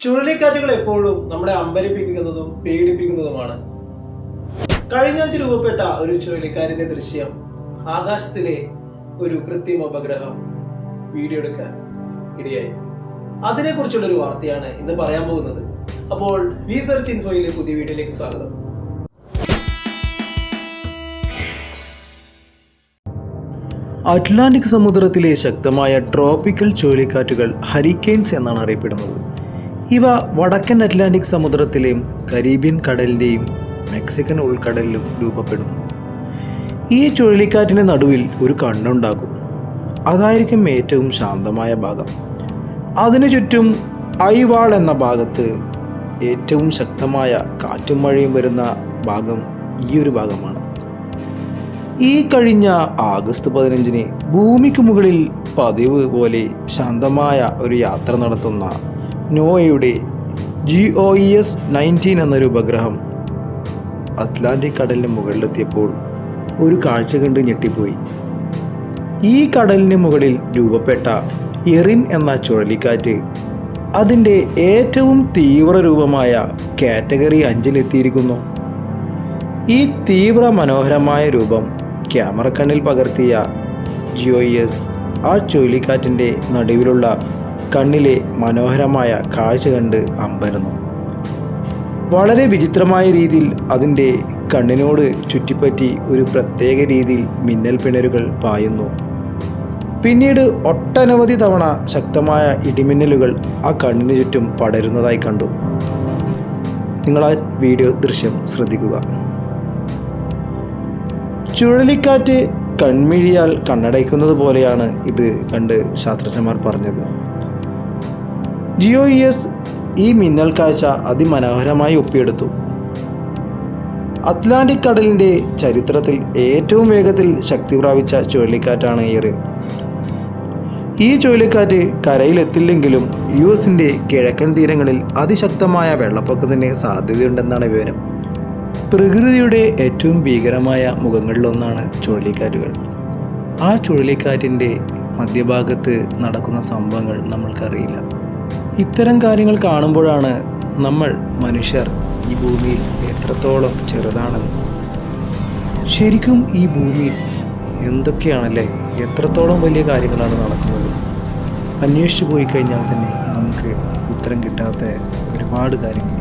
ചുഴലിക്കാറ്റുകൾ എപ്പോഴും നമ്മളെ അമ്പരിപ്പിക്കുന്നതും പേടിപ്പിക്കുന്നതുമാണ്. കഴിഞ്ഞ ആഴ്ച രൂപപ്പെട്ട ഒരു ചുഴലിക്കാറ്റിന്റെ ദൃശ്യം ആകാശത്തിലെ ഒരു കൃത്രിമ ഉപഗ്രഹം വീഡിയോ എടുക്കാൻ ഇടയായി. അതിനെക്കുറിച്ചുള്ള ഒരു വാർത്തയാണ് ഇന്ന് പറയാൻ പോകുന്നത്. അപ്പോൾ വി സെർച്ച് ഇൻഫോയിലെ പുതിയ വീഡിയോയിലേക്ക് സ്വാഗതം. അറ്റ്ലാന്റിക് സമുദ്രത്തിലെ ശക്തമായ ട്രോപ്പിക്കൽ ചുഴലിക്കാറ്റുകൾ ഹരിക്കെയിൻസ് എന്നാണ് അറിയപ്പെടുന്നത്. ഇവ വടക്കൻ അറ്റ്ലാന്റിക് സമുദ്രത്തിലെയും കരീബിയൻ കടലിൻ്റെയും മെക്സിക്കൻ ഉൾക്കടലിലും രൂപപ്പെടുന്നു. ഈ ചുഴലിക്കാറ്റിന് നടുവിൽ ഒരു കണ്ണുണ്ടാകും. അതായിരിക്കും ഏറ്റവും ശാന്തമായ ഭാഗം. അതിനു ചുറ്റും ഐവാൾ എന്ന ഭാഗത്ത് ഏറ്റവും ശക്തമായ കാറ്റും മഴയും വരുന്ന ഭാഗം ഈ ഒരു ഭാഗമാണ്. ഈ കഴിഞ്ഞ ആഗസ്റ്റ് 15-ന് ഭൂമിക്ക് മുകളിൽ പതിവ് പോലെ ശാന്തമായ ഒരു യാത്ര നടത്തുന്ന നോയയുടെ GOES 19 എന്നൊരു ഉപഗ്രഹം അറ്റ്ലാന്റിക് കടലിന് മുകളിലെത്തിയപ്പോൾ ഒരു കാഴ്ച കണ്ട് ഞെട്ടിപ്പോയി. ഈ കടലിന് മുകളിൽ രൂപപ്പെട്ട എറിൻ എന്ന ചുഴലിക്കാറ്റ് അതിൻ്റെ ഏറ്റവും തീവ്ര രൂപമായ കാറ്റഗറി 5-ലെത്തിയിരിക്കുന്നു. ഈ തീവ്ര മനോഹരമായ രൂപം ക്യാമറ കണ്ണിൽ പകർത്തിയ GOES ആ ചുഴലിക്കാറ്റിൻ്റെ നടുവിലുള്ള കണ്ണിലെ മനോഹരമായ കാഴ്ച കണ്ട് അമ്പരന്നു. വളരെ വിചിത്രമായ രീതിയിൽ അതിൻ്റെ കണ്ണിനോട് ചുറ്റിപ്പറ്റി ഒരു പ്രത്യേക രീതിയിൽ മിന്നൽ പിണരുകൾ പായുന്നു. പിന്നീട് ഒട്ടനവധി തവണ ശക്തമായ ഇടിമിന്നലുകൾ ആ കണ്ണിന് ചുറ്റും പടരുന്നതായി കണ്ടു. നിങ്ങൾ ആ വീഡിയോ ദൃശ്യം ശ്രദ്ധിക്കുക. ചുഴലിക്കാറ്റ് കൺമിഴിയാൽ കണ്ണടയ്ക്കുന്നത് പോലെയാണ് ഇത് കണ്ട് ശാസ്ത്രജ്ഞന്മാർ പറഞ്ഞത്. GOES ഈ മിന്നൽ കാഴ്ച അതിമനോഹരമായി ഒപ്പിയെടുത്തു. അറ്റ്ലാന്റിക് കടലിൻ്റെ ചരിത്രത്തിൽ ഏറ്റവും വേഗത്തിൽ ശക്തി പ്രാപിച്ച ചുഴലിക്കാറ്റാണ് എറിൻ. ഈ ചുഴലിക്കാറ്റ് കരയിലെത്തില്ലെങ്കിലും US-ൻ്റെ കിഴക്കൻ തീരങ്ങളിൽ അതിശക്തമായ വെള്ളപ്പൊക്കത്തിന് സാധ്യതയുണ്ടെന്നാണ് വിവരം. പ്രകൃതിയുടെ ഏറ്റവും ഭീകരമായ മുഖങ്ങളിലൊന്നാണ് ചുഴലിക്കാറ്റുകൾ. ആ ചുഴലിക്കാറ്റിൻ്റെ മധ്യഭാഗത്ത് നടക്കുന്ന സംഭവങ്ങൾ നമ്മൾക്കറിയില്ല. ഇത്തരം കാര്യങ്ങൾ കാണുമ്പോഴാണ് നമ്മൾ മനുഷ്യർ ഈ ഭൂമിയിൽ എത്രത്തോളം ചെറുതാണെന്ന്. ശരിക്കും ഈ ഭൂമിയിൽ എന്തൊക്കെയാണല്ലേ, എത്രത്തോളം വലിയ കാര്യങ്ങളാണ് നടക്കുന്നത്. അന്വേഷിച്ചു പോയി കഴിഞ്ഞാൽ തന്നെ നമുക്ക് ഉത്തരം കിട്ടാത്ത ഒരുപാട് കാര്യങ്ങൾ.